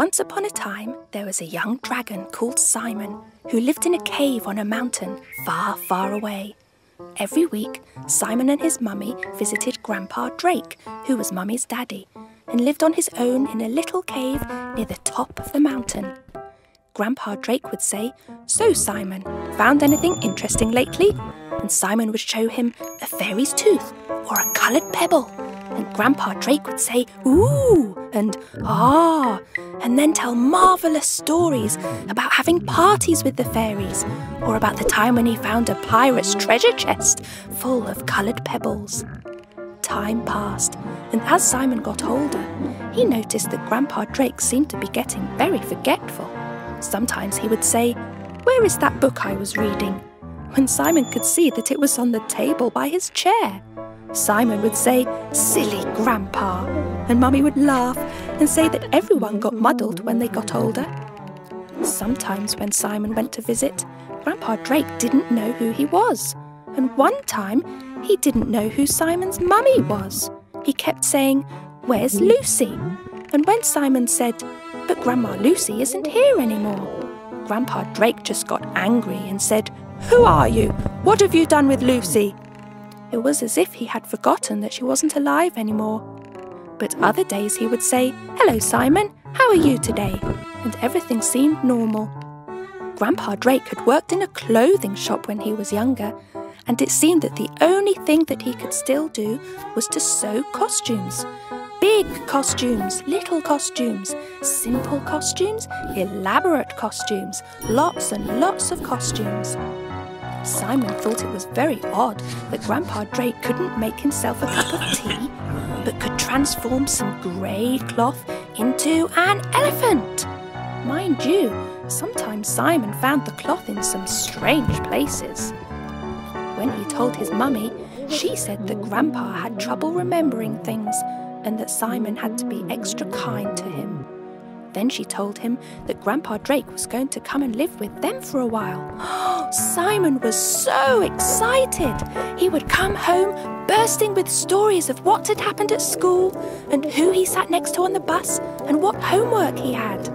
Once upon a time, there was a young dragon called Simon who lived in a cave on a mountain far, far away. Every week, Simon and his mummy visited Grandpa Drake, who was Mummy's daddy, and lived on his own in a little cave near the top of the mountain. Grandpa Drake would say, "So, Simon, found anything interesting lately?" And Simon would show him a fairy's tooth or a coloured pebble. And Grandpa Drake would say, "Ooh," and "Ah," and then tell marvellous stories about having parties with the fairies, or about the time when he found a pirate's treasure chest full of coloured pebbles. Time passed, and as Simon got older, he noticed that Grandpa Drake seemed to be getting very forgetful. Sometimes he would say, "Where is that book I was reading?" when Simon could see that it was on the table by his chair. Simon would say, "Silly Grandpa," and Mummy would laugh and say that everyone got muddled when they got older. Sometimes when Simon went to visit, Grandpa Drake didn't know who he was, and one time he didn't know who Simon's mummy was. He kept saying, "Where's Lucy?" And when Simon said, "But Grandma Lucy isn't here anymore," Grandpa Drake just got angry and said, "Who are you? What have you done with Lucy?" It was as if he had forgotten that she wasn't alive anymore. But other days he would say, "Hello, Simon, how are you today?" And everything seemed normal. Grandpa Drake had worked in a clothing shop when he was younger, and it seemed that the only thing that he could still do was to sew costumes. Big costumes, little costumes, simple costumes, elaborate costumes, lots and lots of costumes. Simon thought it was very odd that Grandpa Drake couldn't make himself a cup of tea, but could transform some grey cloth into an elephant. Mind you, sometimes Simon found the cloth in some strange places. When he told his mummy, she said that Grandpa had trouble remembering things and that Simon had to be extra kind to him. Then she told him that Grandpa Drake was going to come and live with them for a while. Simon was so excited. He would come home bursting with stories of what had happened at school and who he sat next to on the bus and what homework he had.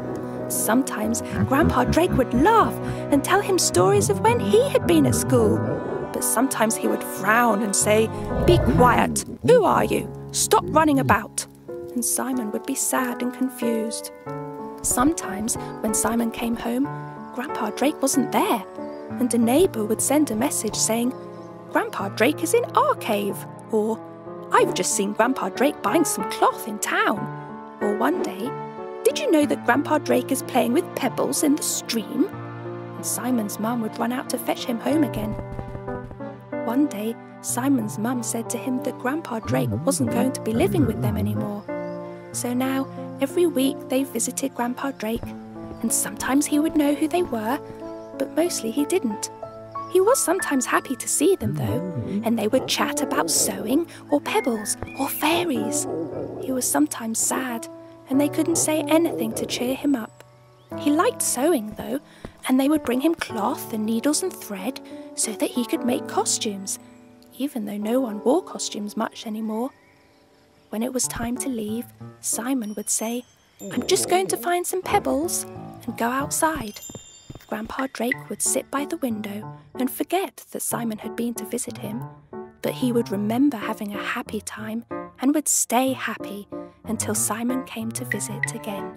Sometimes Grandpa Drake would laugh and tell him stories of when he had been at school. But sometimes he would frown and say, "Be quiet. Who are you? Stop running about." And Simon would be sad and confused. Sometimes, when Simon came home, Grandpa Drake wasn't there, and a neighbour would send a message saying, "Grandpa Drake is in our cave," or "I've just seen Grandpa Drake buying some cloth in town," or one day, "Did you know that Grandpa Drake is playing with pebbles in the stream?" And Simon's mum would run out to fetch him home again. One day, Simon's mum said to him that Grandpa Drake wasn't going to be living with them anymore. So now, every week they visited Grandpa Drake, and sometimes he would know who they were, but mostly he didn't. He was sometimes happy to see them though, and they would chat about sewing or pebbles or fairies. He was sometimes sad, and they couldn't say anything to cheer him up. He liked sewing though, and they would bring him cloth and needles and thread so that he could make costumes, even though no one wore costumes much anymore. When it was time to leave, Simon would say, "I'm just going to find some pebbles," and go outside. Grandpa Drake would sit by the window and forget that Simon had been to visit him, but he would remember having a happy time and would stay happy until Simon came to visit again.